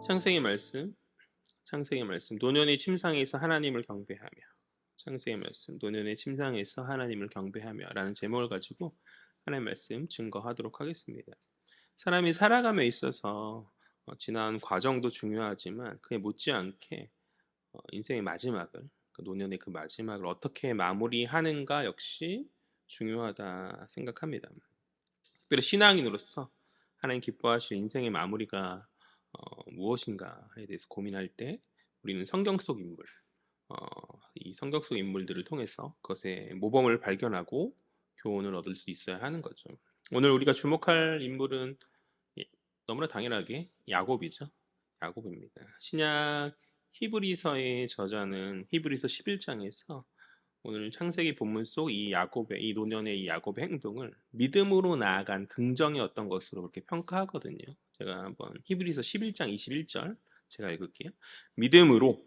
창세기 말씀, 창세기 말씀. 노년의 침상에서 하나님을 경배하며. 창세기 말씀, 노년의 침상에서 하나님을 경배하며라는 제목을 가지고 하나님 말씀 증거하도록 하겠습니다. 사람이 살아감에 있어서 지난 과정도 중요하지만 그에 못지않게 인생의 마지막을, 그 노년의 그 마지막을 어떻게 마무리하는가 역시 중요하다 생각합니다. 특별히 신앙인으로서 하나님 기뻐하실 인생의 마무리가 무엇인가에 대해서 고민할 때 우리는 성경 속 인물, 어, 이 성경 속 인물들을 통해서 그것의 모범을 발견하고 교훈을 얻을 수 있어야 하는 거죠. 오늘 우리가 주목할 인물은 너무나 당연하게 야곱이죠. 야곱입니다. 신약 히브리서의 저자는 히브리서 11장에서 오늘 창세기 본문 속 이 야곱의 이 노년의 이 야곱의 행동을 믿음으로 나아간 긍정의 어떤 것으로 그렇게 평가하거든요. 제가 한번 히브리서 11장 21절 제가 읽을게요. 믿음으로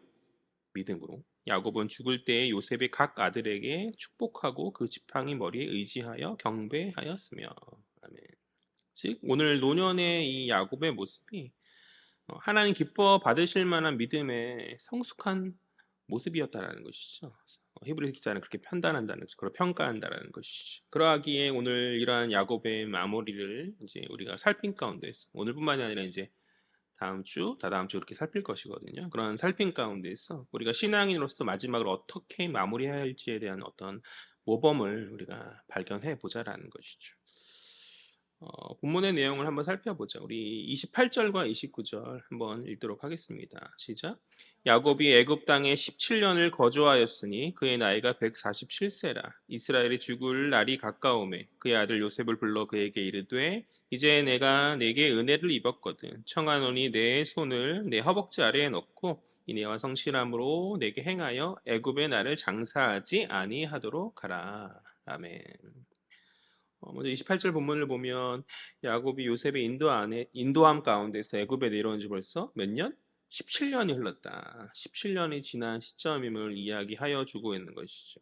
야곱은 죽을 때에 요셉의 각 아들에게 축복하고 그 지팡이 머리에 의지하여 경배하였으며. 아멘. 즉 오늘 노년의 이 야곱의 모습이 하나님 기뻐 받으실 만한 믿음의 성숙한 모습이었다라는 것이죠. 히브리 기자는 그렇게 판단한다는 것이죠. 그리고 평가한다라는 것이죠. 그러하기에 오늘 이러한 야곱의 마무리를 이제 우리가 살핀 가운데서 오늘뿐만이 아니라 이제 다음 주, 다다음 주 그렇게 살필 것이거든요. 그런 살핀 가운데서 우리가 신앙인으로서 마지막을 어떻게 마무리해야 할지에 대한 어떤 모범을 우리가 발견해 보자라는 것이죠. 본문의 내용을 한번 살펴보자. 우리 28절과 29절 한번 읽도록 하겠습니다. 시작. 야곱이 애굽 땅에 17년을 거주하였으니 그의 나이가 147세라. 이스라엘이 죽을 날이 가까우매 그의 아들 요셉을 불러 그에게 이르되 이제 내가 내게 은혜를 입었거든. 청하노니 내 손을 내 허벅지 아래에 넣고 이내와 성실함으로 내게 행하여 애굽의 나를 장사하지 아니하도록 하라. 아멘. 먼저 28절 본문을 보면 야곱이 요셉의 인도함 가운데서 애굽에 내려온 지 벌써 몇 년? 17년이 흘렀다. 17년이 지난 시점임을 이야기하여 주고 있는 것이죠.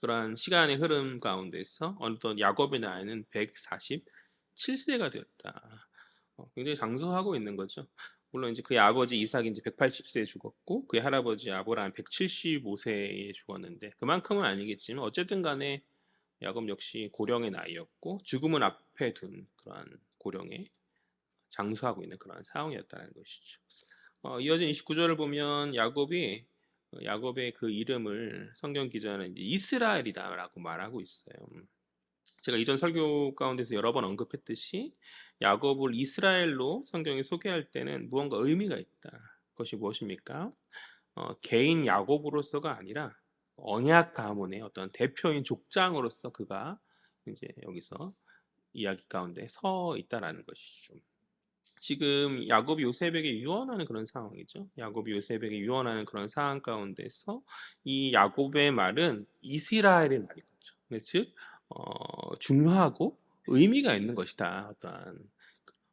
그러한 시간의 흐름 가운데서 어느덧 야곱의 나이는 147세가 되었다. 굉장히 장수하고 있는 거죠. 물론 이제 그의 아버지 이삭이 이제 180세에 죽었고 그의 할아버지 아브라함 175세에 죽었는데 그만큼은 아니겠지만 어쨌든 간에 야곱 역시 고령의 나이였고 죽음은 앞에 둔 그러한 고령에 장수하고 있는 그러한 상황이었다는 것이죠. 이어진 29절을 보면 야곱의 그 이름을 성경 기자는 이제 이스라엘이다라고 말하고 있어요. 제가 이전 설교 가운데서 여러 번 언급했듯이 야곱을 이스라엘로 성경이 소개할 때는 무언가 의미가 있다. 그것이 무엇입니까? 개인 야곱으로서가 아니라 언약 가문의 어떤 대표인 족장으로서 그가 이제 여기서 이야기 가운데 서 있다라는 것이죠. 지금 야곱이 요셉에게 유언하는 그런 상황이죠. 야곱이 요셉에게 유언하는 그런 상황 가운데서 이 야곱의 말은 이스라엘의 말인 거죠. 즉 중요하고 의미가 있는 것이다. 어떠한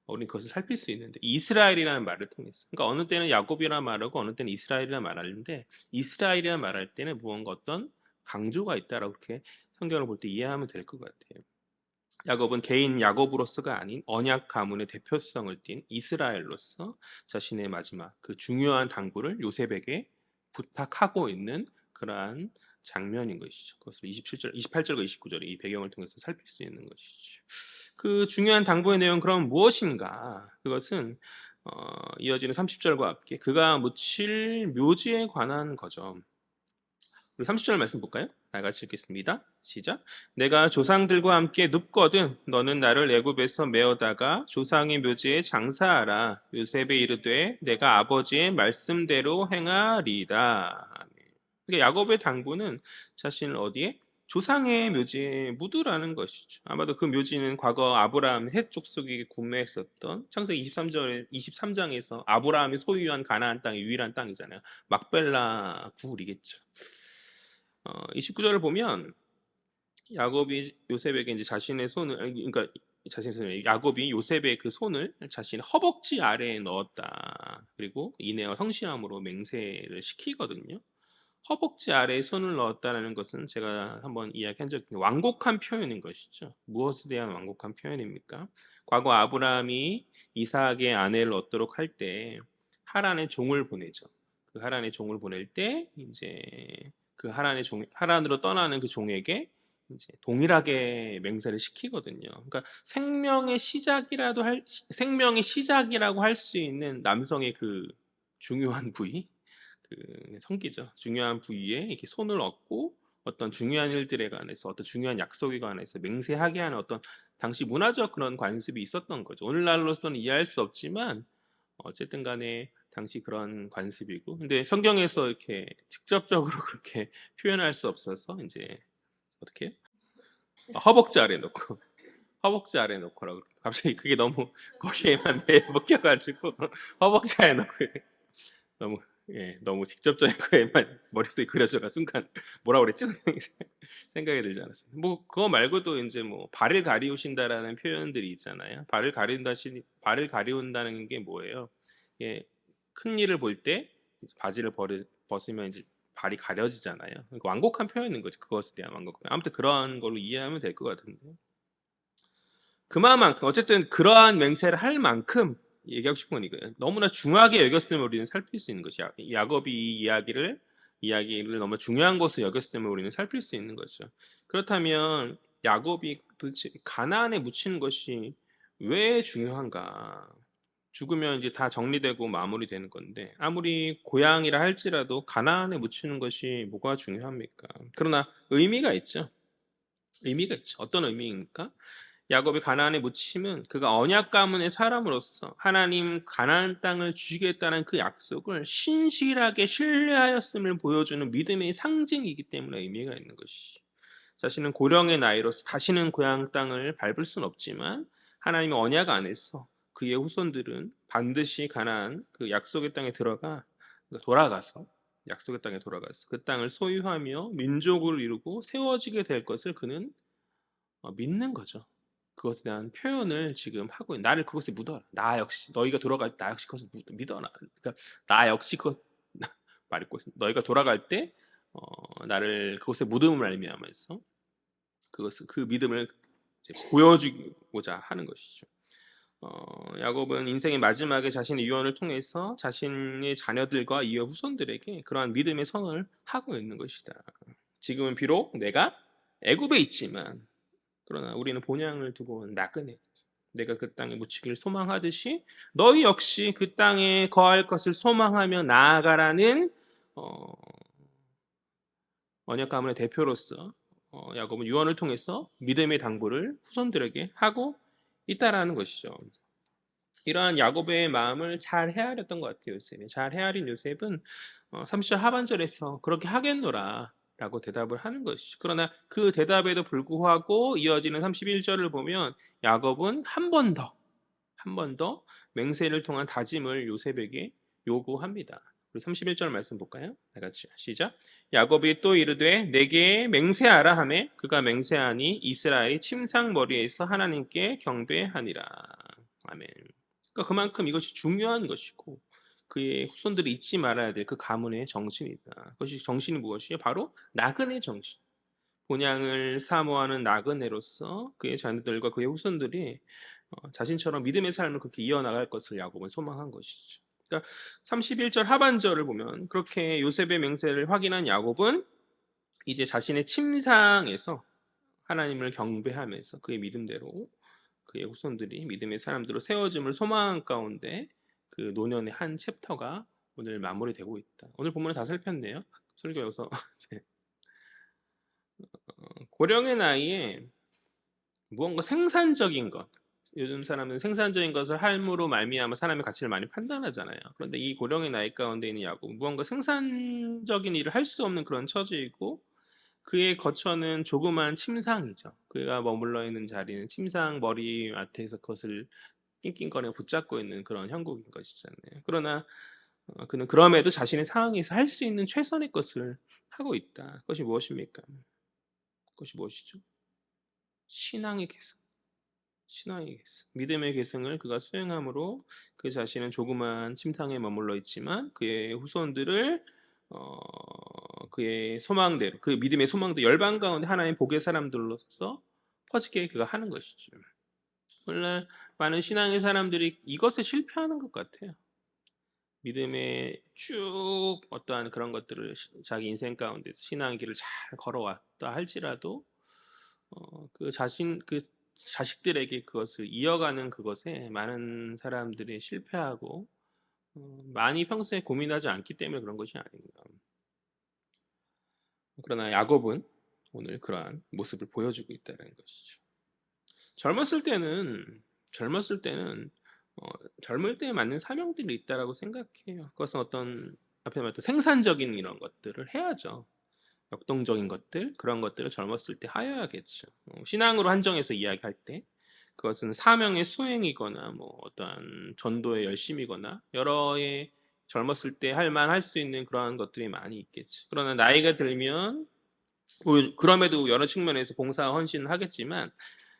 우리는 그것을 살필 수 있는데 이스라엘이라는 말을 통해서 그러니까 어느 때는 야곱이라 말하고 어느 때는 이스라엘이라 말하는데 이스라엘이라 말할 때는 무언가 어떤 강조가 있다라고 그렇게 성경을 볼 때 이해하면 될 것 같아요. 야곱은 개인 야곱으로서가 아닌 언약 가문의 대표성을 띤 이스라엘로서 자신의 마지막 그 중요한 당부를 요셉에게 부탁하고 있는 그러한 장면인 것이죠. 그것을 28절과 29절의 이 배경을 통해서 살필 수 있는 것이죠. 그 중요한 당부의 내용 그럼 무엇인가? 그것은 이어지는 30절과 함께 그가 묻힐 묘지에 관한 거죠. 우리 30절 말씀 볼까요? 다 같이 읽겠습니다. 시작. 내가 조상들과 함께 눕거든 너는 나를 애굽에서 메어다가 조상의 묘지에 장사하라. 요셉에 이르되 내가 아버지의 말씀대로 행하리다. 그러니까 야곱의 당부는 자신을 어디에? 조상의 묘지에 묻으라는 것이죠. 아마도 그 묘지는 과거 아브라함 헷 족속에게 구매했었던 창세기 23장에서 아브라함이 소유한 가나안 땅의 유일한 땅이잖아요. 막벨라 구울이겠죠. 29절을 보면 야곱이 요셉에게 이제 자신의 손을 그러니까 자신의 손을 야곱이 요셉의 그 손을 자신의 허벅지 아래에 넣었다. 그리고 이내와 성실함으로 맹세를 시키거든요. 허벅지 아래에 손을 넣었다는 것은 제가 한번 이야기한 적이 있는데 완곡한 표현인 것이죠. 무엇에 대한 완곡한 표현입니까? 과거 아브라함이 이삭의 아내를 얻도록 할 때 하란의 종을 보내죠. 그 하란의 종을 보낼 때 이제 그 하란으로 떠나는 그 종에게 이제 동일하게 맹세를 시키거든요. 그러니까 생명의 시작이라고 할 수 있는 남성의 그 중요한 부위, 그 성기죠. 중요한 부위에 이렇게 손을 얹고 어떤 중요한 일들에 관해서 어떤 중요한 약속에 관해서 맹세하게 하는 어떤 당시 문화적 그런 관습이 있었던 거죠. 오늘날로서는 이해할 수 없지만 어쨌든 간에 당시 그런 관습이고, 근데 성경에서 이렇게 직접적으로 그렇게 표현할 수 없어서 이제 어떻게 해요? 허벅지 아래 놓고 허벅지 아래 놓고라고 갑자기 그게 너무 거기에만 매 묶여가지고 허벅지 아래 놓고 너무 너무 직접적인 거에만 머릿속에 그려져가 순간 뭐라 그랬지 생각이 들지 않았어요. 뭐 그거 말고도 이제 뭐 발을 가리우신다라는 표현들이 있잖아요. 발을 가리운다는 게 뭐예요? 예, 큰 일을 볼 때 바지를 벗으면 이제 발이 가려지잖아요. 그러니까 완곡한 표현인 거지. 그것에 대한 완곡. 아무튼 그런 걸로 이해하면 될 것 같은데. 그만큼 어쨌든 그러한 맹세를 할 만큼 얘기하고 싶은 건 이거예요. 너무나 중하게 여겼음을 우리는 살필 수 있는 것이야. 야곱이 이 이야기를 너무 중요한 것을 여겼음을 우리는 살필 수 있는 거죠. 그렇다면 야곱이 도대체 가나안에 묻히는 것이 왜 중요한가? 죽으면 이제 다 정리되고 마무리되는 건데 아무리 고향이라 할지라도 가나안에 묻히는 것이 뭐가 중요합니까? 그러나 의미가 있죠. 의미가 있죠. 어떤 의미입니까? 야곱이 가나안에 묻힘은 그가 언약 가문의 사람으로서 하나님 가나안 땅을 주시겠다는 그 약속을 신실하게 신뢰하였음을 보여주는 믿음의 상징이기 때문에 의미가 있는 것이. 자신은 고령의 나이로서 다시는 고향 땅을 밟을 수는 없지만 하나님의 언약 안에서 그의 후손들은 반드시 가나안 그 약속의 땅에 돌아가서 약속의 땅에 돌아가서 그 땅을 소유하며 민족을 이루고 세워지게 될 것을 그는 믿는 거죠. 그것에 대한 표현을 지금 하고 나를 그것에 묻어라. 나 역시 너희가 돌아갈 때 나 역시 그것을 믿어라. 그러니까 나 역시 그것 말했고 너희가 돌아갈 때 나를 그것에 묻음을 말미암아서 그 믿음을 이제 보여주고자 하는 것이죠. 야곱은 인생의 마지막에 자신의 유언을 통해서 자신의 자녀들과 이후 후손들에게 그러한 믿음의 선언을 하고 있는 것이다. 지금은 비록 내가 애굽에 있지만 그러나 우리는 본향을 두고 나그네 내가 그 땅에 묻히기를 소망하듯이 너희 역시 그 땅에 거할 것을 소망하며 나아가라는 어, 언약 가문의 대표로서 야곱은 유언을 통해서 믿음의 당부를 후손들에게 하고 있다라는 것이죠. 이러한 야곱의 마음을 잘 헤아렸던 것 같아요. 요셉이 잘 헤아린 요셉은 30절 하반절에서 그렇게 하겠노라 라고 대답을 하는 것이죠. 그러나 그 대답에도 불구하고 이어지는 31절을 보면 야곱은 한 번 더 맹세를 통한 다짐을 요셉에게 요구합니다. 우리 31절 말씀 볼까요? 다 같이 시작. 야곱이 또 이르되 내게 맹세하라 하매 그가 맹세하니 이스라엘 침상 머리에서 하나님께 경배하니라. 아멘. 그러니까 그만큼 이것이 중요한 것이고 그의 후손들이 잊지 말아야 될 그 가문의 정신이다. 그것이 정신이 무엇이에요? 바로 나그네 정신. 본향을 사모하는 나그네로서 그의 자녀들과 그의 후손들이 자신처럼 믿음의 삶을 그렇게 이어나갈 것을 야곱은 소망한 것이죠. 그러니까 31절 하반절을 보면 그렇게 요셉의 맹세를 확인한 야곱은 이제 자신의 침상에서 하나님을 경배하면서 그의 믿음대로 그의 후손들이 믿음의 사람들로 세워짐을 소망한 가운데 그 노년의 한 챕터가 오늘 마무리되고 있다. 오늘 본문을 다 살폈네요. 설교 여기서 고령의 나이에 무언가 생산적인 것, 요즘 사람은 생산적인 것을 함으로 말미암아 사람의 가치를 많이 판단하잖아요. 그런데 이 고령의 나이 가운데 있는 야곱, 무언가 생산적인 일을 할 수 없는 그런 처지이고 그의 거처는 조그만 침상이죠. 그가 머물러 있는 자리는 침상 머리 앞에서 그것을 낑낑거려 붙잡고 있는 그런 형국인 것이잖아요. 그러나 그는 그럼에도 자신의 상황에서 할 수 있는 최선의 것을 하고 있다. 그것이 무엇입니까? 그것이 무엇이죠? 신앙의 계승. 신앙의 계승. 믿음의 계승을 그가 수행함으로 그 자신은 조그만 침상에 머물러 있지만 그의 후손들을 그의 소망대로 그 믿음의 소망대로 열방 가운데 하나님의 복의 사람들로서 퍼지게 그가 하는 것이죠. 오늘날 많은 신앙의 사람들이 이것에 실패하는 것 같아요. 믿음의 쭉 어떠한 그런 것들을 자기 인생 가운데서 신앙의 길을 잘 걸어왔다 할지라도 그 자식들에게 그것을 이어가는 그것에 많은 사람들이 실패하고 많이 평소에 고민하지 않기 때문에 그런 것이 아닌가. 그러나 야곱은 오늘 그러한 모습을 보여주고 있다는 것이죠. 젊었을 때는 젊었을 때는 어, 젊을 때에 맞는 사명들이 있다라고 생각해요. 그것은 어떤 앞에 말했던 생산적인 이런 것들을 해야죠. 역동적인 것들 그런 것들을 젊었을 때 하여야겠죠. 신앙으로 한정해서 이야기할 때 그것은 사명의 수행이거나 뭐 어떠한 전도의 열심이거나 여러의 젊었을 때 할 만할 수 있는 그러한 것들이 많이 있겠죠. 그러나 나이가 들면 그럼에도 여러 측면에서 봉사 헌신을 하겠지만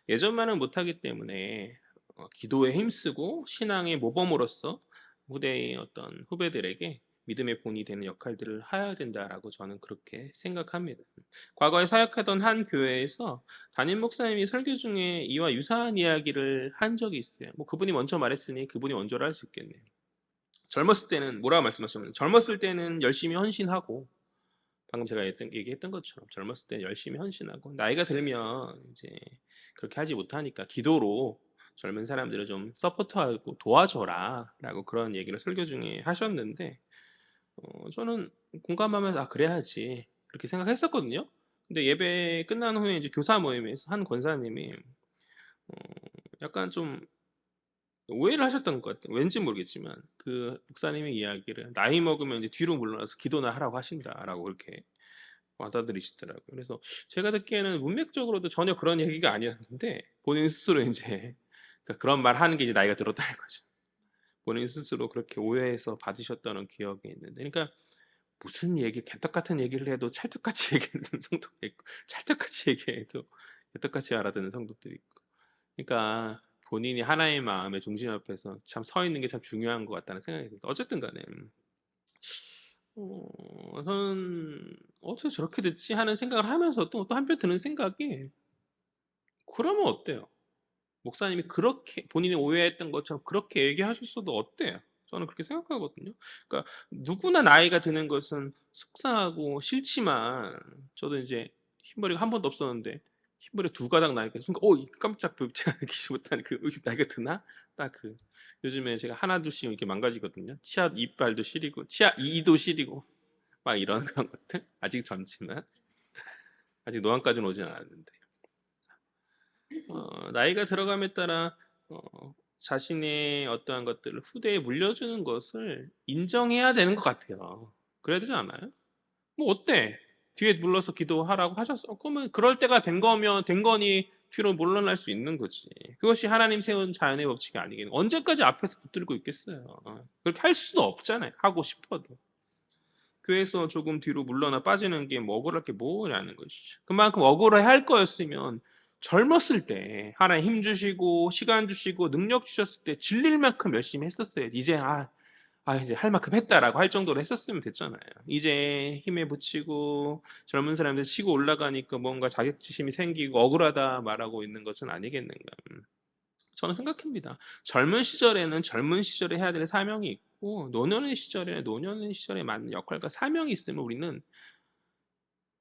예전만은 못하기 때문에 기도에 힘쓰고 신앙의 모범으로서 후대의 어떤 후배들에게 믿음의 본이 되는 역할들을 해야 된다라고 저는 그렇게 생각합니다. 과거에 사역하던 한 교회에서 담임 목사님이 설교 중에 이와 유사한 이야기를 한 적이 있어요. 뭐 그분이 먼저 말했으니 그분이 먼저를 할 수 있겠네요. 젊었을 때는 뭐라고 말씀하셨냐면 젊었을 때는 열심히 헌신하고 방금 제가 얘기했던 것처럼 젊었을 때 열심히 헌신하고 나이가 들면 이제 그렇게 하지 못하니까 기도로 젊은 사람들을 좀 서포트하고 도와줘라라고 그런 얘기를 설교 중에 하셨는데 저는 공감하면서 아 그래야지 그렇게 생각했었거든요. 근데 예배 끝난 후에 이제 교사 모임에서 한 권사님이 어, 약간 좀 오해를 하셨던 것 같아요. 왠지 모르겠지만 그 목사님의 이야기를 나이 먹으면 이제 뒤로 물러나서 기도나 하라고 하신다라고 그렇게 받아들이시더라고요. 그래서 제가 듣기에는 문맥적으로도 전혀 그런 얘기가 아니었는데 본인 스스로 인제 그런 말 하는 게 이제 나이가 들었다는 거죠. 본인 스스로 그렇게 오해해서 받으셨다는 기억이 있는데 그러니까 무슨 얘기 개떡 같은 얘기를 해도 찰떡같이 얘기하는 성도가 있고 찰떡같이 얘기해도 개떡같이 알아듣는 성도들이 있고 그러니까 본인이 하나의 마음의 중심 앞에서 참 서 있는 게 참 중요한 것 같다는 생각이 듭니다. 어쨌든 간에 저는 '어떻게 저렇게 됐지?' 하는 생각을 하면서도 또 한편 드는 생각이 '그러면 어때요? 목사님이 그렇게 본인이 오해했던 것처럼 그렇게 얘기하셨어도 어때요?' 저는 그렇게 생각하거든요. 그러니까 누구나 나이가 드는 것은 속상하고 싫지만 저도 인제 흰머리가 한 번도 없었는데 흰머리가 두 가닥 나니까 순간 이 깜짝 제가 느끼지 못한 그 '나이가 드나?' 딱 요즘에 제가 하나둘씩 이렇게 망가지거든요. 치아 이빨도 시리고 치아 이도 시리고 막 이런 그런 것들 아직 젊지만 아직 노안까지는 오진 않았는데 나이가 들어감에 따라 자신의 어떠한 것들을 후대에 물려주는 것을 인정해야 되는 것 같아요. 그래야 되지 않아요? 뭐 어때? 뒤에 물러서 기도하라고 하셨어. 그러면 그럴 때가 된 거면 된 거니 뒤로 물러날 수 있는 거지. 그것이 하나님 세운 자연의 법칙이 아니겠 언제까지 앞에서 붙들고 있겠어요. 그렇게 할 수도 없잖아요. 하고 싶어도. 교회에서 조금 뒤로 물러나 빠지는 게 뭐 억울할 게 뭐냐는 것이죠. 그만큼 억울해 할 거였으면 젊었을 때 하나님 힘 주시고 시간 주시고 능력 주셨을 때 질릴 만큼 열심히 했었어야지. 이제 이제 할 만큼 했다라고 할 정도로 했었으면 됐잖아요. 이제 힘에 부치고 젊은 사람들 치고 올라가니까 뭔가 자격지심이 생기고 억울하다 말하고 있는 것은 아니겠는가. 저는 생각합니다. 젊은 시절에는 젊은 시절에 해야 될 사명이 있고 노년의 시절에는 노년의 시절에 맞는 역할과 사명이 있으면 우리는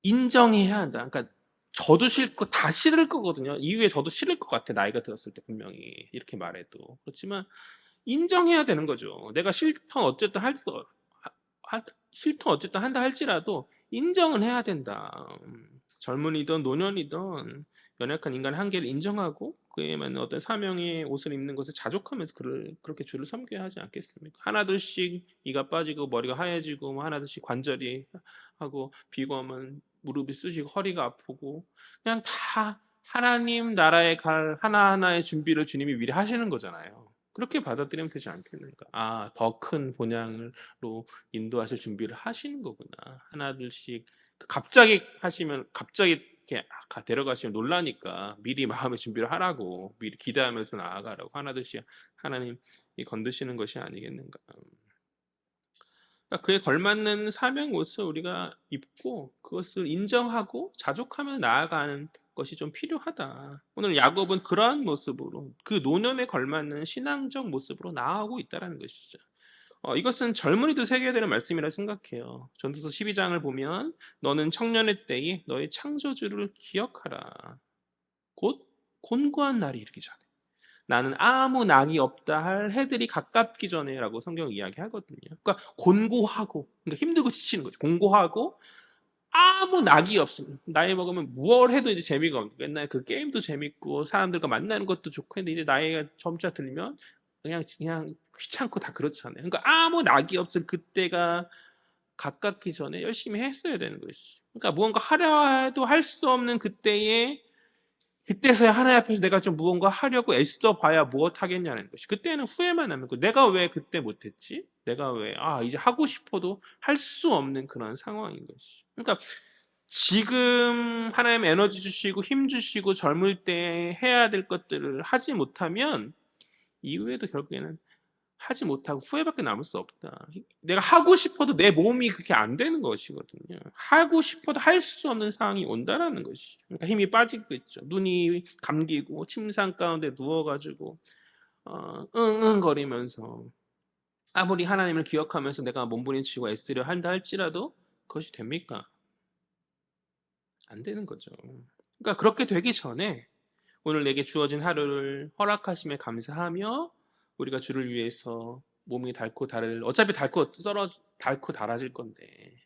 인정해야 한다. 그러니까 저도 싫고 다 싫을 거거든요. 이후에 저도 싫을 것 같아 나이가 들었을 때 분명히 이렇게 말해도. 그렇지만 인정해야 되는 거죠. 내가 싫던 어쨌든 싫던 어쨌든 한다 할지라도 인정은 해야 된다. 젊은이든 노년이든 연약한 인간의 한계를 인정하고 그에 맞는 어떤 사명의 옷을 입는 것을 자족하면서 그렇게 주를 섬겨야 하지 않겠습니까? 하나둘씩 이가 빠지고 머리가 하얘지고 뭐 하나둘씩 관절이 하고 비거하면 무릎이 쑤시고 허리가 아프고 그냥 다 하나님 나라에 갈 하나하나의 준비를 주님이 미리 하시는 거잖아요. 그렇게 받아들이면 되지 않겠는가? 더 큰 본향으로 인도하실 준비를 하시는 거구나. 하나둘씩 갑자기 하시면 갑자기 이렇게 데려가시면 놀라니까 미리 마음의 준비를 하라고 미리 기대하면서 나아가라고 하나둘씩 하나님이 건드시는 것이 아니겠는가. 그러니까 그에 걸맞는 사명 옷을 우리가 입고 그것을 인정하고 자족하며 나아가는 것이 좀 필요하다. 오늘 야곱은 그러한 모습으로 그 노년에 걸맞는 신앙적 모습으로 나아가고 있다는 것이죠. 이것은 젊은이도 새겨야 되는 말씀이라 생각해요. 전도서 12장을 보면 너는 청년의 때에 너의 창조주를 기억하라. 곧 곤고한 날이 이르기 전에 나는 아무 낙이 없다 할 해들이 가깝기 전에라고 성경 이야기하거든요. 그러니까 곤고하고 그러니까 힘들고 지치는 거죠. 곤고하고 아무 낙이 없습니다. 나이 먹으면 무얼 해도 이제 재미가 없는 거예요. 옛날 그 게임도 재밌고 사람들과 만나는 것도 좋고 했는데 이제 나이가 점차 들면 그냥 귀찮고 다 그렇잖아요. 그러니까 아무 낙이 없을 그때가 가깝기 전에 열심히 했어야 되는 것이죠. 그러니까 무언가 하려 해도 할 수 없는 그때에 그때서야 하나님 앞에서 내가 좀 무언가 하려고 애써 봐야 무엇 하겠냐는 것이. 그때는 후회만 하는 거예요. 내가 왜 그때 못했지? 내가 왜 이제 하고 싶어도 할 수 없는 그런 상황인 것이. 그러니까 지금 하나님 에너지 주시고 힘 주시고 젊을 때 해야 될 것들을 하지 못하면 이후에도 결국에는 하지 못하고 후회밖에 남을 수 없다. 내가 하고 싶어도 내 몸이 그렇게 안 되는 것이거든요. 하고 싶어도 할 수 없는 상황이 온다라는 것이죠. 그러니까 힘이 빠지고 있죠. 눈이 감기고 침상 가운데 누워가지고 응응거리면서 아무리 하나님을 기억하면서 내가 몸부림치고 애쓰려 한다 할지라도 그것이 됩니까? 안 되는 거죠. 그러니까 그렇게 되기 전에 오늘 내게 주어진 하루를 허락하심에 감사하며 우리가 주를 위해서 몸이 어차피 닳고 닳아질 건데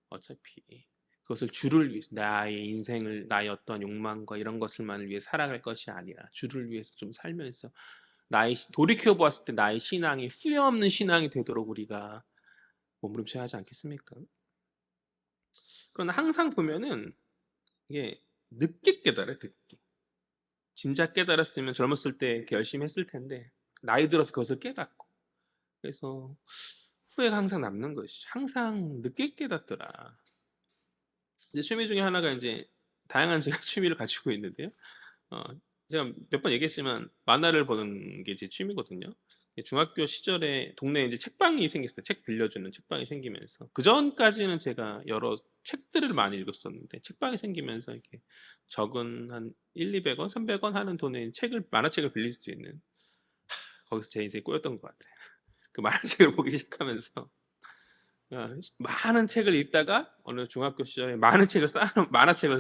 어차피 그것을 주를 위해서 나의 인생을 나의 어떤 욕망과 이런 것을만을 위해 살아갈 것이 아니라 주를 위해서 좀 살면서 돌이켜 보았을 때 나의 신앙이 후회 없는 신앙이 되도록 우리가 몸부림쳐야 하지 않겠습니까? 그러나 항상 보면은 이게 늦게 깨달아요, 늦게. 진작 깨달았으면 젊었을 때 이렇게 열심히 했을 텐데 나이 들어서 그것을 깨닫고 그래서 후회가 항상 남는 것이죠. 항상 늦게 깨닫더라. 이제 취미 중에 하나가 이제 다양한 제가 취미를 가지고 있는데요. 어, 제가 몇 번 얘기했지만 만화를 보는 게 제 취미거든요. 중학교 시절에 동네에 이제 책방이 생겼어요. 책 빌려주는 책방이 생기면서 그 전까지는 제가 여러 책들을 많이 읽었었는데 책방이 생기면서 이렇게 적은 한 1, 200원, 300원 하는 돈에 만화책을 빌릴 수 있는 거기서 제 인생이 꼬였던 것 같아요. 그 만화책을 보기 시작하면서 많은 책을 읽다가 어느 중학교 시절에 만화책을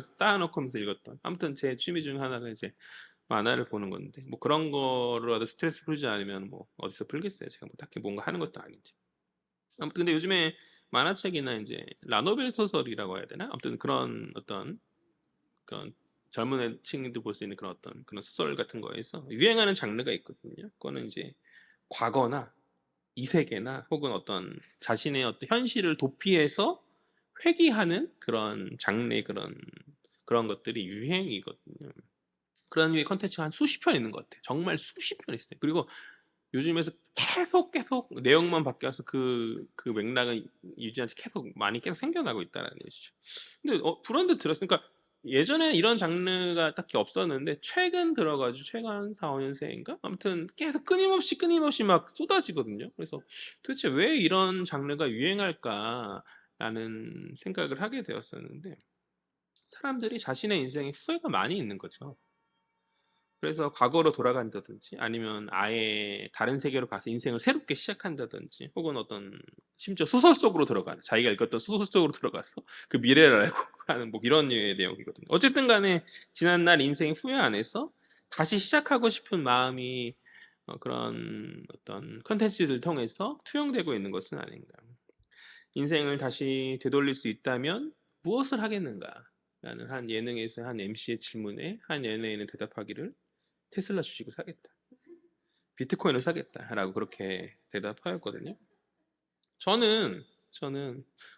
쌓아놓고면서 읽었던 아무튼 제 취미 중 하나가 이제 만화를 보는 건데 뭐 그런 거로라도 스트레스 풀지 않으면 뭐 어디서 풀겠어요. 제가 뭐 딱히 뭔가 하는 것도 아닌지. 아무튼 근데 요즘에 만화책이나 이제 라노벨 소설이라고 해야 되나? 아무튼 그런 어떤 그런 젊은 층들 볼 수 있는 그런 어떤 그런 소설 같은 거에서 유행하는 장르가 있거든요. 그거는 이제 과거나 이세계나 혹은 어떤 자신의 어떤 현실을 도피해서 회귀하는 그런 장르의 그런 것들이 유행이거든요. 그런 류의 컨텐츠가 한 수십 편 있는 것 같아요. 정말 수십 편 있어요. 그리고 요즘에서 계속 내용만 바뀌어서 그 맥락은 유지한 채 계속 생겨나고 있다는 것이죠. 근데 불현듯 들었으니까 예전에 이런 장르가 딱히 없었는데 최근 들어가지고 최근 한 4, 5년새인가? 아무튼 계속 끊임없이 막 쏟아지거든요. 그래서 도대체 왜 이런 장르가 유행할까라는 생각을 하게 되었었는데 사람들이 자신의 인생에 후회가 많이 있는 거죠. 그래서 과거로 돌아간다든지 아니면 아예 다른 세계로 가서 인생을 새롭게 시작한다든지 혹은 심지어 소설 속으로 자기가 읽었던 소설 속으로 들어가서 그 미래를 알고 하는 뭐 이런 류의 내용이거든요. 어쨌든 간에 지난날 인생의 후회 안에서 다시 시작하고 싶은 마음이 그런 어떤 컨텐츠를 통해서 투영되고 있는 것은 아닌가. 인생을 다시 되돌릴 수 있다면 무엇을 하겠는가? 라는 한 예능에서 한 MC의 질문에 한 연예인은 대답하기를 테슬라 주식을 사겠다. 비트코인을 사겠다라고 그렇게 대답하였거든요. 저는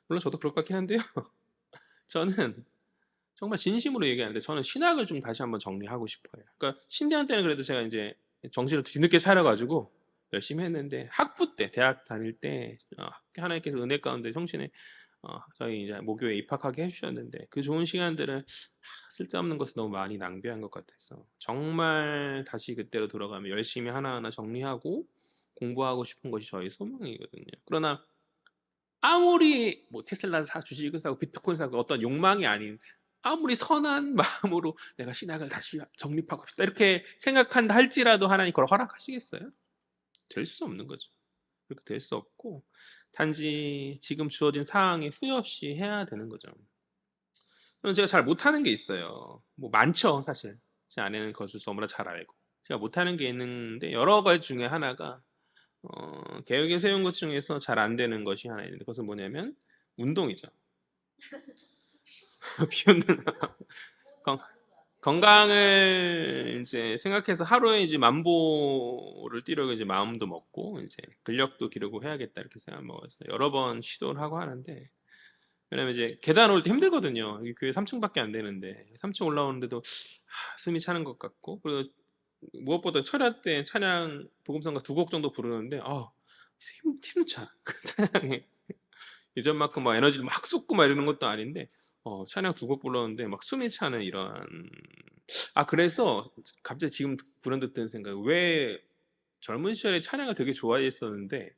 물론 저도 그럴 것 같긴 한데요. 저는 정말 진심으로 얘기하는데 저는 신학을 좀 다시 한번 정리하고 싶어요. 그러니까 신대한 때는 그래도 제가 이제 정신을 뒤늦게 차려가지고 열심히 했는데 학부 때 대학 다닐 때 하나님께서 은혜 가운데 성신에 저희 이제 모교에 입학하게 해주셨는데 그 좋은 시간들을 쓸데없는 것을 너무 많이 낭비한 것 같아서 정말 다시 그때로 돌아가면 열심히 하나하나 정리하고 공부하고 싶은 것이 저의 소망이거든요. 그러나 아무리 뭐 테슬라 주식을 사고 비트코인 사고 어떤 욕망이 아닌 아무리 선한 마음으로 내가 신학을 다시 정립하고 싶다 이렇게 생각한다 할지라도 하나님 그걸 허락하시겠어요? 될 수 없는 거죠. 그렇게 될 수 없고 단지 지금 주어진 상황에 후회 없이 해야 되는 거죠. 그럼 제가 잘 못하는 게 있어요. 뭐 많죠, 사실. 제 아내는 그것을 너무나 잘 알고. 제가 못하는 게 있는데 여러 가지 중에 하나가 계획에 세운 것 중에서 잘 안 되는 것이 하나 있는데 그것은 뭐냐면 운동이죠. 비웃는 건 건강을 인제 생각해서 하루에 이제 10,000보를 뛰려고 이제 마음도 먹고 인제 '근력도 기르고 해야겠다.' 이렇게 생각 먹어서 여러 번 시도를 하고 하는데 왜냐면 이제 계단 오를 때 힘들거든요. 여기 교회 3 층밖에 안 되는데 3층 올라오는데도 숨이 차는 것 같고 그리고 무엇보다 철야 때 찬양 복음성가 2곡 정도 부르는데 힘차. 그 찬양에 예전만큼 막 에너지를 막 쏟고 막 이러는 것도 아닌데 찬양 2곡 불렀는데 막 숨이 차는 이런 그래서 갑자기 지금 불현듯 드는 생각이 왜 젊은 시절에 찬양을 되게 좋아했었는데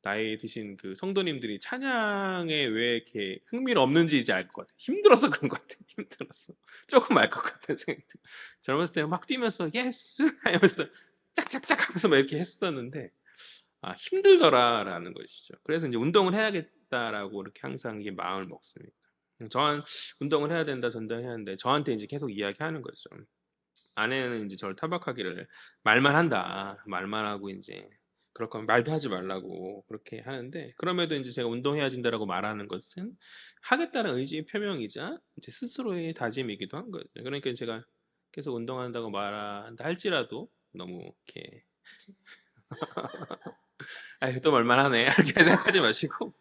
나이 드신 그 성도님들이 찬양에 왜 이렇게 흥미가 없는지 이제 알 것 같아요. 힘들어서 그런 것 같아요. 힘들어서. 쪼금 알 것 같다는 생각이 들어요. 젊었을 때는 막 뛰면서 "예스." 하면서 짝짝짝 하면서 막 이렇게 했었는데 '힘들더라.'라는 것이죠. 그래서 인제 '운동을 해야겠다.'라고 이렇게 항상 이게 마음을 먹습니다. 저는 운동을 해야 된다, 전등해야 하는데 저한테 인제 계속 이야기하는 거죠. 아내는 인제 저를 타박하기를 "말만 한다. 말만 하고 인제 그럴 거면 말도 하지 말라."고 그렇게 하는데 그럼에도 인제 제가 "운동해야 된다."라고 말하는 것은 하겠다는 의지의 표명이자 이제 스스로의 다짐이기도 한 거죠. 그러니까 제가 계속 운동한다고 말한다 할지라도 너무 이렇게 '아유 또 말만 하네.' 이렇게 생각하지 마시고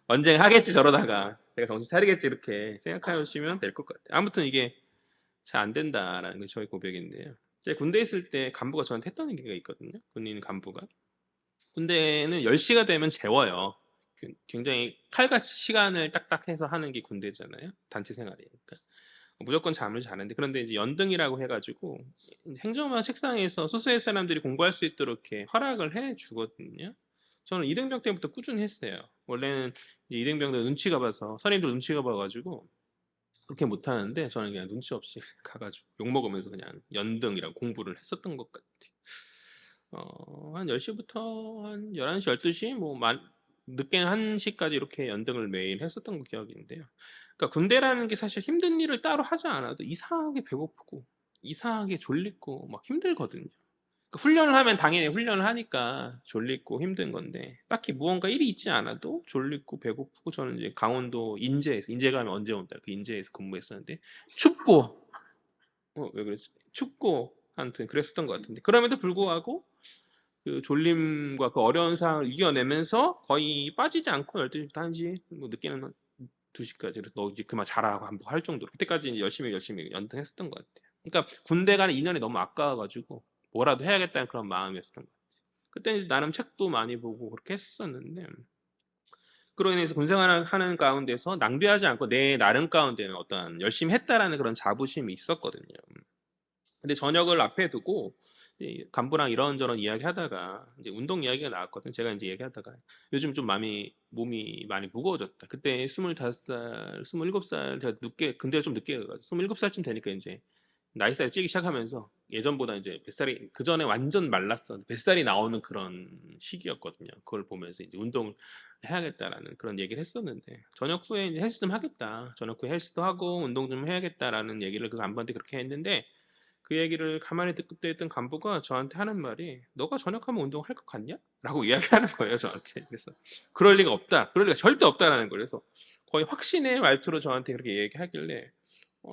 '언젠가 하겠지 저러다가. 제가 정신 차리겠지.' 이렇게 생각하시면 될 것 같아요. 아무튼 이게 "잘 안 된다."라는 게 저의 고백인데요. 제가 군대에 있을 때 간부가 저한테 했던 얘기가 있거든요, 군인 간부가. 군대는 10 시가 되면 재워요. 굉장히 칼같이 시간을 딱딱 해서 하는 게 군대잖아요, 단체 생활이니까. 무조건 잠을 자는데 그런데 이제 연등이라고 해 가지고 행정관 책상에서 소수의 사람들이 공부할 수 있도록 이렇게 허락을 해 주거든요. 저는 이등병 때부터 꾸준히 했어요. 원래는 이제 이등병들 눈치가 봐서 선임들 눈치가 봐 가지고 그렇게 못하는데 저는 그냥 눈치 없이 가 가지고 욕먹으면서 그냥 연등이라고 공부를 했었던 것 같아요. 한 10 시부터 한 11 시, 12시 뭐 늦게는 1 시까지 이렇게 연등을 매일 했었던 기억이 있는데요. 그러니까 군대라는 게 사실 힘든 일을 따로 하지 않아도 이상하게 배고프고 이상하게 졸리고 막 힘들거든요. 그 훈련을 하면 당연히 훈련을 하니까 졸리고 힘든 건데 딱히 무언가 일이 있지 않아도 졸리고 배고프고 저는 이제 강원도 인제에서 인제 가면 언제 온다 그 인제에서 근무했었는데 춥고 왜 그랬지? 춥고 아무튼 그랬었던 것 같은데 그럼에도 불구하고 그 졸림과 그 어려운 상황을 이겨내면서 거의 빠지지 않고 12 시부터 1시 뭐 늦게는 한 2 시까지 "너 이제 그만 자라."고 반복할 정도로 그때까지 이제 열심히 연등했었던 것 같아요. 그러니까 군대 가는 2 년이 너무 아까워 가지고 뭐라도 해야겠다는 그런 마음이었었던 것 같아요. 그때는 이제 나름 책도 많이 보고 그렇게 했었었는데 그로 인해서 군 생활을 하는 가운데서 낭비하지 않고 내 나름 가운데는 어떤 '열심히 했다.'라는 그런 자부심이 있었거든요. 근데 저녁을 앞에 두고 이 간부랑 이런저런 이야기하다가 인제 운동 이야기가 나왔거든요. 제가 인제 얘기하다가 "요즘 좀 몸이 많이 무거워졌다." 그때 25살, 27살 제가 늦게 군대를 좀 늦게 가 가지고 27 살쯤 되니까 인제 나이살이 찌기 시작하면서 예전보다 인제 뱃살이 그전에 완전 말랐었는데 뱃살이 나오는 그런 시기였거든요. 그걸 보면서 이제 '운동을 해야겠다.'라는 그런 얘기를 했었는데 "저녁 후에 인제 헬스 좀 하겠다. 저녁 후에 헬스도 하고 운동 좀 해야겠다."라는 얘기를 그 간부한테 그렇게 했는데 그 얘기를 가만히 그때 있던 간부가 저한테 하는 말이 "너가 저녁하면 운동할 것 같냐?" 라고 이야기하는 거예요 저한테. 그래서 "그럴 리가 없다. 그럴 리가 절대 없다."라는 거예요. 그래서 거의 확신의 말투로 저한테 그렇게 얘기하길래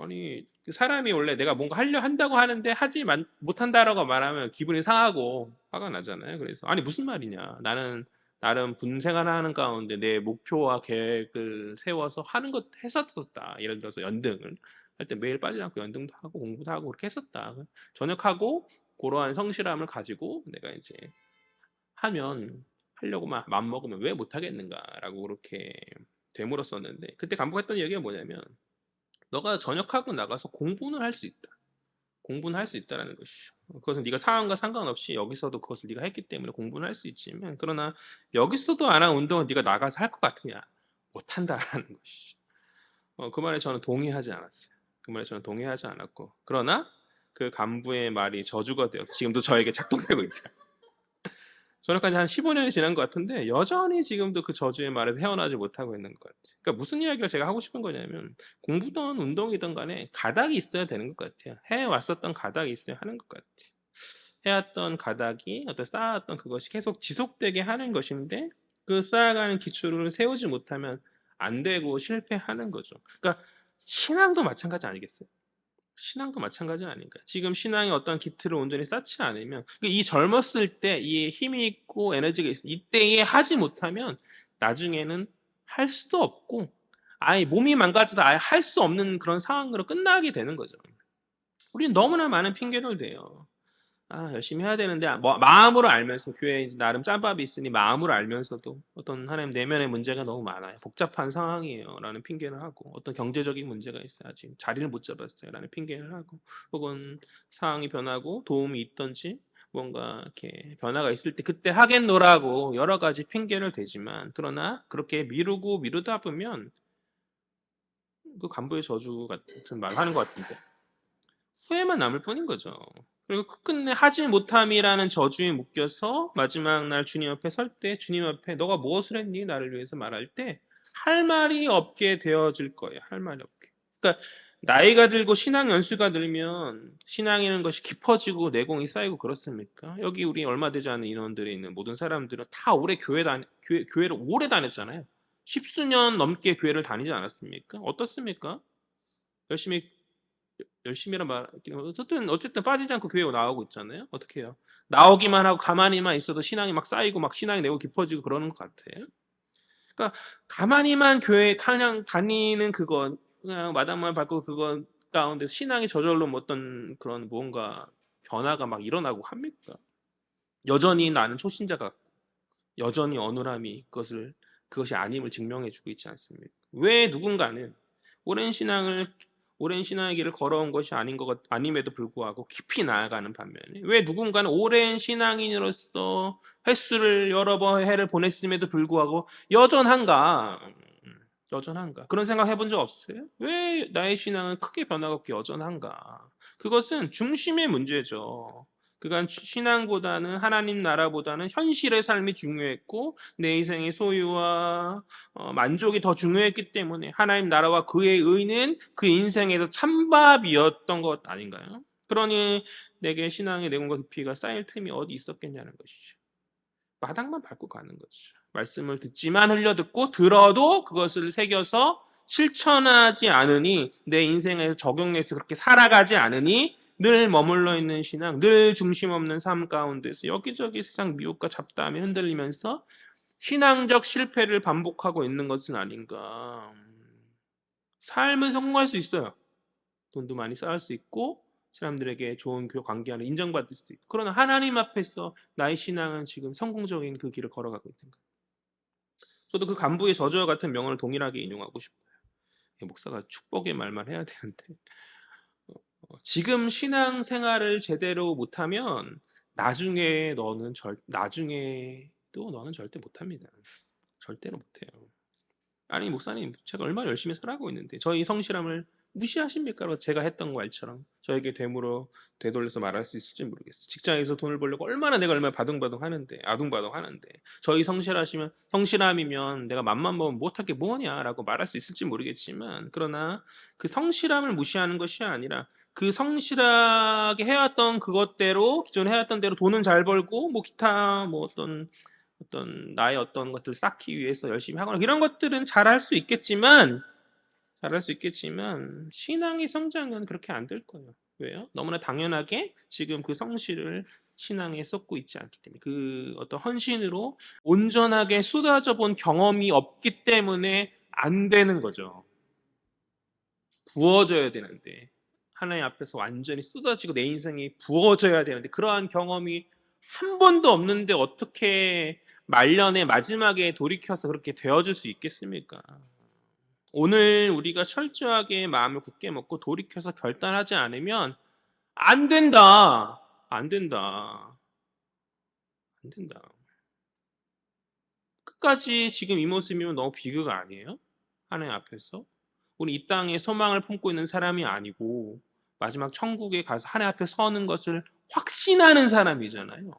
아니 그 사람이 원래 내가 뭔가 하려 한다고 하는데 하지 못한다라고 말하면 기분이 상하고 화가 나잖아요. 그래서 "아니 무슨 말이냐. 나는 나름 군 생활하는 가운데 내 목표와 계획을 세워서 하는 것 했었었다." 예를 들어서 연등을 할 때 매일 빠지지 않고 연등도 하고 공부도 하고 그렇게 했었다. 전역하고 고러한 성실함을 가지고 내가 이제 하면 하려고 마음먹으면 '왜 못하겠는가.'라고 그렇게 되물었었는데 그때 간부가 했던 얘기가 뭐냐면 "너가 전역하고 나가서 공부는 할 수 있다. 공부는 할 수 있다."라는 것이죠. 그것은 네가 상황과 상관없이 여기서도 그것을 네가 했기 때문에 공부는 할 수 있지만 그러나 "여기서도 안 한 운동을 네가 나가서 할 것 같으냐? 못한다."라는 것이죠. 그 말에 저는 동의하지 않았어요. 그 말에 저는 동의하지 않았고 그러나 그 간부의 말이 저주가 되어서 지금도 저에게 작동되고 있죠. 전역한 한 15년이 지난 것 같은데 여전히 지금도 그 저주의 말에서 헤어나지 못하고 있는 것 같아요. 그러니까 무슨 이야기를 제가 하고 싶은 거냐면 공부든 운동이든 간에 가닥이 있어야 되는 것 같아요. 해왔었던 가닥이 있어야 하는 것 같아요. 해왔던 가닥이 어떤 쌓아왔던 그것이 계속 지속되게 하는 것인데 그 쌓아가는 기초를 세우지 못하면 안 되고 실패하는 거죠. 그러니까 신앙도 마찬가지 아니겠어요? 신앙도 마찬가지 아닌가. 지금 신앙의 어떤 기틀을 온전히 쌓지 않으면 이 젊었을 때 이 힘이 있고 에너지가 있어 이때에 하지 못하면 나중에는 할 수도 없고 아예 몸이 망가져서 아예 할 수 없는 그런 상황으로 끝나게 되는 거죠. 우리는 너무나 많은 핑계를 대요. 아, 열심히 해야 되는데 뭐 마음으로 알면서 교회에 이제 나름 짬밥이 있으니 마음으로 알면서도 어떤 하나님 내면의 문제가 너무 많아요. 복잡한 상황이에요라는 핑계를 하고 어떤 경제적인 문제가 있어요. 지금 자리를 못 잡았어요라는 핑계를 하고 혹은 상황이 변하고 도움이 있든지 뭔가 이렇게 변화가 있을 때 그때 하겠노라고 여러 가지 핑계를 대지만 그러나 그렇게 미루고 미루다 보면 그 간부의 저주 같은 말 하는 것 같은데 후회만 남을 뿐인 거죠. 그리고 끝끝내 하지 못함이라는 저주에 묶여서 마지막 날 주님 앞에 설 때 주님 앞에 너가 무엇을 했니? 나를 위해서 말할 때 할 말이 없게 되어질 거예요. 할 말이 없게. 그러니까 나이가 들고 신앙 연수가 들면 신앙이라는 것이 깊어지고 내공이 쌓이고 그렇습니까? 여기 우리 얼마 되지 않은 인원들에 있는 모든 사람들은 다 오래 교회를 오래 다녔잖아요. 십수년 넘게 교회를 다니지 않았습니까? 어떻습니까? 열심히 열심히란 말 어쨌든 빠지지 않고 교회에 나오고 있잖아요. 어떻게 해요? 나오기만 하고 가만히만 있어도 신앙이 막 쌓이고 막 신앙이 내고 깊어지고 그러는 것 같아요. 그러니까 가만히만 교회 그냥 다니는 그건 그냥 마당만 밟고 그건 가운데 신앙이 저절로 뭐 어떤 그런 무언가 변화가 막 일어나고 합니까? 여전히 나는 초신자 같고 여전히 어눌함이 그것이 아님을 증명해 주고 있지 않습니까? 왜 누군가는 오랜 신앙을 오랜 신앙의 길을 걸어온 것이 아님에도 불구하고 깊이 나아가는 반면에 왜 누군가는 오랜 신앙인으로서 횟수를 여러 번 해를 보냈음에도 불구하고 여전한가? 여전한가? 그런 생각 해본 적 없어요? 왜 나의 신앙은 크게 변화가 없게 여전한가? 그것은 중심의 문제죠. 그간 신앙보다는 하나님 나라보다는 현실의 삶이 중요했고 내 인생의 소유와 만족이 더 중요했기 때문에 하나님 나라와 그의 의는 그 인생에서 찬밥이었던 것 아닌가요? 그러니 내게 신앙의 내공과 깊이가 쌓일 틈이 어디 있었겠냐는 것이죠. 마당만 밟고 가는 거죠. 말씀을 듣지만 흘려듣고 들어도 그것을 새겨서 실천하지 않으니 내 인생에서 적용해서 그렇게 살아가지 않으니 늘 머물러 있는 신앙, 늘 중심 없는 삶 가운데서 여기저기 세상 미혹과 잡다함에 흔들리면서 신앙적 실패를 반복하고 있는 것은 아닌가. 삶은 성공할 수 있어요. 돈도 많이 쌓을 수 있고 사람들에게 좋은 관계 안에 인정받을 수도 있고 그러나 하나님 앞에서 나의 신앙은 지금 성공적인 그 길을 걸어가고 있는 거예요. 저도 그 간부의 저주와 같은 명언을 동일하게 인용하고 싶어요. 목사가 축복의 말만 해야 되는데 지금 신앙 생활을 제대로 못하면 나중에도 너는 절대 못합니다. 절대로 못해요. 아니 목사님 제가 얼마나 열심히 살아가고 있는데 저희 성실함을 무시하십니까? 제가 했던 말처럼 저에게 되돌려서 말할 수 있을지 모르겠어요. 직장에서 돈을 벌려고 내가 얼마나 아둥바둥 하는데 저희 성실함이면 내가 맘만 먹으면 못할 게 뭐냐라고 말할 수 있을지 모르겠지만 그러나 그 성실함을 무시하는 것이 아니라 그 성실하게 해왔던 그것대로 기존에 해왔던 대로 돈은 잘 벌고 뭐 기타 뭐 어떤 나의 어떤 것들을 쌓기 위해서 열심히 하거나 이런 것들은 잘할 수 있겠지만 신앙의 성장은 그렇게 안 될 거예요. 왜요? 너무나 당연하게 지금 그 성실을 신앙에 쏟고 있지 않기 때문에 그 어떤 헌신으로 온전하게 쏟아져 본 경험이 없기 때문에 안 되는 거죠. 부어져야 되는데 하나님 앞에서 완전히 쏟아지고 내 인생이 부어져야 되는데 그러한 경험이 한 번도 없는데 어떻게 말년의 마지막에 돌이켜서 그렇게 되어질 수 있겠습니까? 오늘 우리가 철저하게 마음을 굳게 먹고 돌이켜서 결단하지 않으면 안 된다. 안 된다. 안 된다. 끝까지 지금 이 모습이면 너무 비극 아니에요? 하나님 앞에서? 우리 이 땅에 소망을 품고 있는 사람이 아니고 마지막 천국에 가서 하나님 앞에 서는 것을 확신하는 사람이잖아요.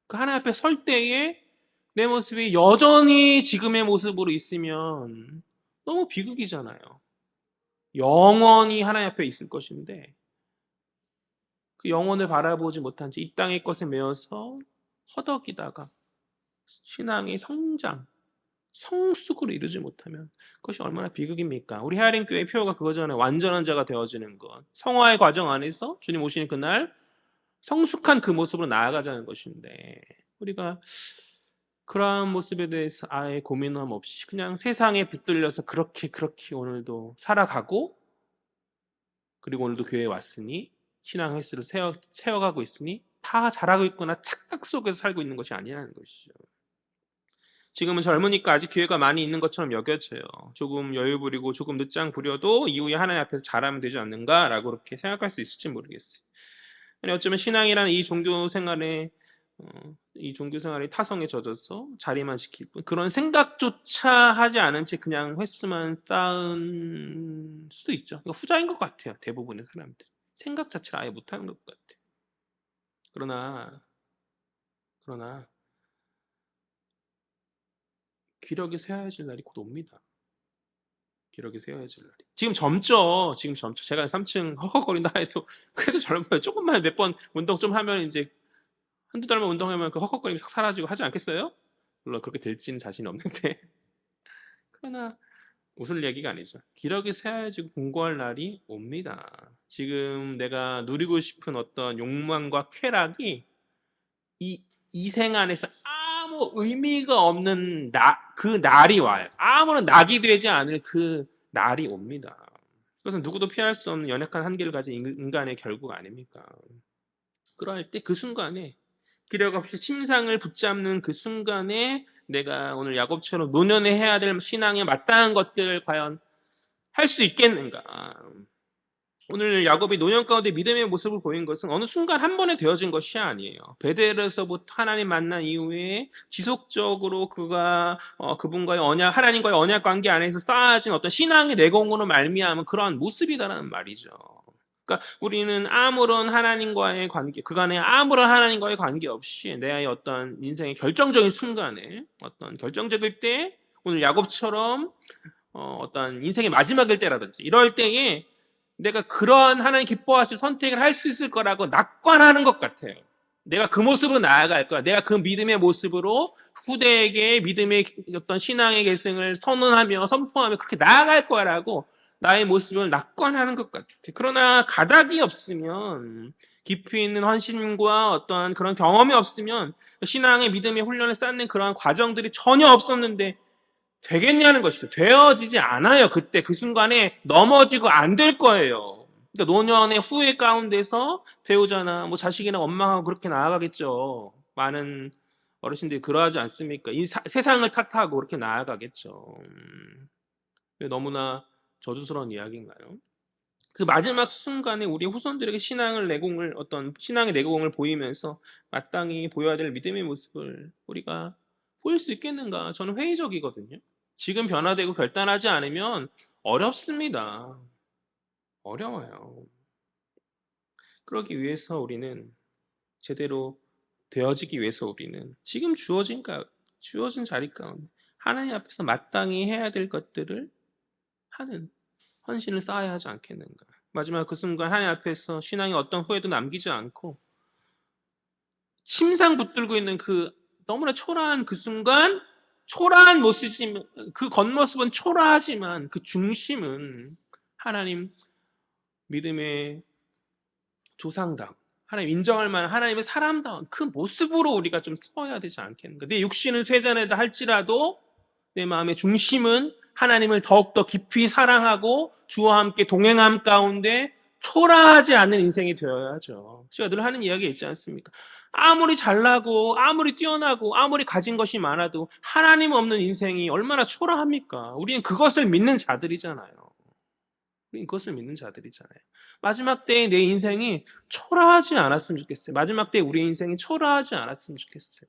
그 하나님 앞에 설 때에 내 모습이 여전히 지금의 모습으로 있으면 너무 비극이잖아요. 영원히 하나님 앞에 있을 것인데 그 영혼을 바라보지 못한 채 이 땅의 것에 매여서 허덕이다가 신앙의 성장, 성숙을 이루지 못하면 그것이 얼마나 비극입니까? 우리 헤아린 교회 표어가 그거잖아요. 완전한 자가 되어지는 것. 성화의 과정 안에서 주님 오시는 그날 성숙한 그 모습으로 나아가자는 것인데 우리가 그러한 모습에 대해서 아예 고민함 없이 그냥 세상에 붙들려서 그렇게 오늘도 살아가고 그리고 오늘도 교회에 왔으니 신앙 횟수를 세워가고 있으니 다 잘하고 있구나 착각 속에서 살고 있는 것이 아니라는 것이죠. 지금은 젊으니까 아직 기회가 많이 있는 것처럼 여겨져요. 조금 여유 부리고 조금 늦장 부려도 이후에 하나님 앞에서 잘하면 되지 않는가라고 그렇게 생각할 수 있을지 모르겠어요. 아니 어쩌면 신앙이라는 이 종교 생활의 타성에 젖어서 자리만 지킬 뿐 그런 생각조차 하지 않은 채 그냥 횟수만 쌓은 수도 있죠. 그러니까 후자인 것 같아요. 대부분의 사람들 생각 자체를 아예 못하는 것 같아요. 그러나 기력이 쇠해질 날이 곧 옵니다. 기력이 쇠해질 날이. 지금 젊죠. 제가 3층 헉헉거린다 해도 그래도 젊어요. 조금만 몇 번 운동 좀 하면 이제 한두 달만 운동하면 그 헉헉거림이 싹 사라지고 하지 않겠어요? 물론 그렇게 될지는 자신이 없는데 그러나 웃을 얘기가 아니죠. 기력이 쇠해지고 공고할 날이 옵니다. 지금 내가 누리고 싶은 어떤 욕망과 쾌락이 이 생 안에서 아무 의미가 없는 그 날이 와요. 아무런 낙이 되지 않을 그 날이 옵니다. 그것은 누구도 피할 수 없는 연약한 한계를 가진 인간의 결국 아닙니까? 그럴 때 그 순간에 기력 없이 침상을 붙잡는 그 순간에 내가 오늘 야곱처럼 노년에 해야 될 신앙에 마땅한 것들을 과연 할 수 있겠는가? 오늘 야곱이 노년 가운데 믿음의 모습을 보인 것은 어느 순간 한 번에 되어진 것이 아니에요. 베델에서부터 하나님 만난 이후에 지속적으로 그분과의 하나님과의 언약 관계 안에서 쌓아진 어떤 신앙의 내공으로 말미암은 그러한 모습이다라는 말이죠. 그러니까 우리는 아무런 하나님과의 관계, 그간에 아무런 하나님과의 관계 없이 내 어떤 인생의 결정적인 순간에 어떤 결정적일 때 오늘 야곱처럼 어떤 인생의 마지막일 때라든지 이럴 때에 내가 그러한 하나님 기뻐하실 선택을 할 수 있을 거라고 낙관하는 것 같아요. 내가 그 모습으로 나아갈 거야. 내가 그 믿음의 모습으로 후대에게 믿음의 어떤 신앙의 계승을 선언하며 선포하며 그렇게 나아갈 거라고 나의 모습을 낙관하는 것 같아. 그러나 가닥이 없으면 깊이 있는 헌신과 어떠한 그런 경험이 없으면 신앙의 믿음의 훈련을 쌓는 그러한 과정들이 전혀 없었는데 되겠냐는 것이죠. 되어지지 않아요. 그때 그 순간에 넘어지고 안 될 거예요. 그러니까 노년의 후회 가운데서 배우자나 뭐 자식이나 엄마하고 그렇게 나아가겠죠. 많은 어르신들이 그러하지 않습니까? 세상을 탓하고 그렇게 나아가겠죠. 너무나 저주스러운 이야기인가요? 그 마지막 순간에 우리 후손들에게 어떤 신앙의 내공을 보이면서 마땅히 보여야 될 믿음의 모습을 우리가 보일 수 있겠는가? 저는 회의적이거든요. 지금 변화되고 결단하지 않으면 어렵습니다. 어려워요. 그러기 위해서 우리는 제대로 되어지기 위해서 우리는 지금 주어진 자리 가운데 하나님 앞에서 마땅히 해야 될 것들을 하는 헌신을 쌓아야 하지 않겠는가. 마지막 그 순간 하나님 앞에서 신앙의 어떤 후회도 남기지 않고 침상 붙들고 있는 그 너무나 초라한 그 순간 초라한 모습이지만 그 겉모습은 초라하지만 그 중심은 하나님 믿음의 조상다운 하나님 인정할 만한 하나님의 사람다운 그 모습으로 우리가 좀 서야 되지 않겠는가. 내 육신은 쇠잔하다 할지라도 내 마음의 중심은 하나님을 더욱더 깊이 사랑하고 주와 함께 동행함 가운데 초라하지 않는 인생이 되어야죠. 제가 늘 하는 이야기 있지 않습니까? 아무리 잘나고 아무리 뛰어나고 아무리 가진 것이 많아도 하나님 없는 인생이 얼마나 초라합니까? 우리는 그것을 믿는 자들이잖아요. 마지막 때에 내 인생이 초라하지 않았으면 좋겠어요. 마지막 때에 우리의 인생이 초라하지 않았으면 좋겠어요.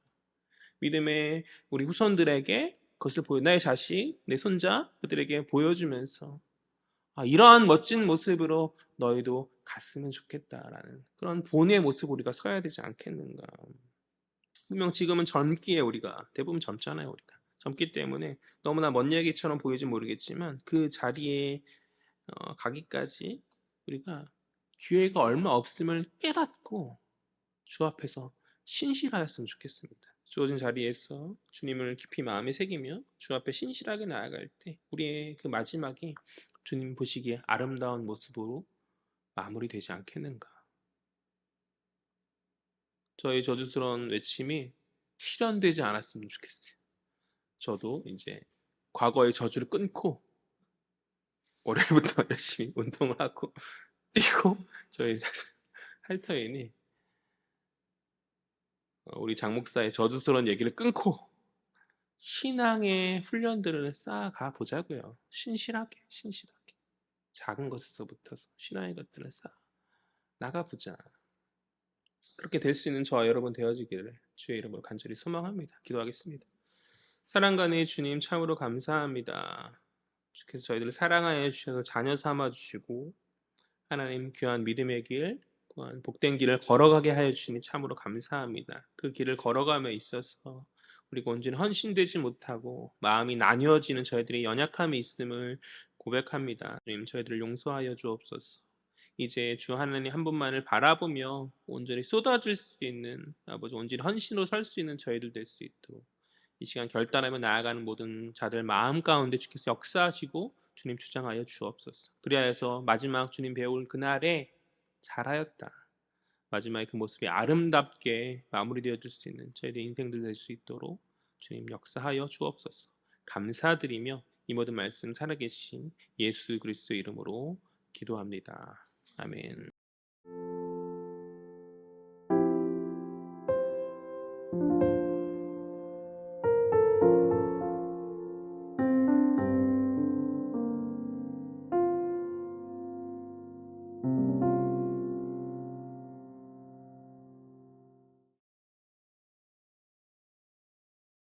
믿음의 우리 후손들에게 그것을 나의 자식, 내 손자 그들에게 보여주면서 이러한 멋진 모습으로 너희도 갔으면 좋겠다라는 그런 본의 모습 우리가 서야 되지 않겠는가. 분명 지금은 젊기에 우리가 대부분 젊잖아요. 우리가 젊기 때문에 너무나 먼 얘기처럼 보일지 모르겠지만 그 자리에 가기까지 우리가 기회가 얼마 없음을 깨닫고 주 앞에서 신실하였으면 좋겠습니다. 주어진 자리에서 주님을 깊이 마음에 새기며 주 앞에 신실하게 나아갈 때 우리의 그 마지막이 주님 보시기에 아름다운 모습으로 마무리되지 않겠는가. 저의 저주스러운 외침이 실현되지 않았으면 좋겠어요. 저도 이제 과거의 저주를 끊고 월요일부터 열심히 운동을 하고 뛰고 저희 할터인이 우리 장 목사의 저주스러운 얘기를 끊고 신앙의 훈련들을 쌓아가 보자고요. 신실하게 작은 것에서부터서 신앙의 것들을 쌓아 나가보자. 그렇게 될 수 있는 저와 여러분 되어지기를 주의 이름으로 간절히 소망합니다. 기도하겠습니다. 사랑간의 주님 참으로 감사합니다. 주께서 저희들을 사랑하여 주셔서 자녀 삼아 주시고 하나님 귀한 믿음의 길 또한 복된 길을 걸어가게 하여 주시니 참으로 감사합니다. 그 길을 걸어감에 있어서 우리가 온전히 헌신되지 못하고 마음이 나뉘어지는 저희들의 연약함이 있음을 고백합니다. 주님 저희들을 용서하여 주옵소서. 이제 주 하나님 한 분만을 바라보며 온전히 쏟아질 수 있는 아버지 온전히 헌신으로 설 수 있는 저희들 될 수 있도록 이 시간 결단하며 나아가는 모든 자들 마음 가운데 주께서 역사하시고 주님 주장하여 주옵소서. 그리하여서 마지막 주님 배울 그날에 잘하였다. 마지막에 그 모습이 아름답게 마무리되어질 수 있는 저희들의 인생들 될 수 있도록 주님 역사하여 주옵소서. 감사드리며 이 모든 말씀 살아계신 예수 그리스도 이름으로 기도합니다. 아멘.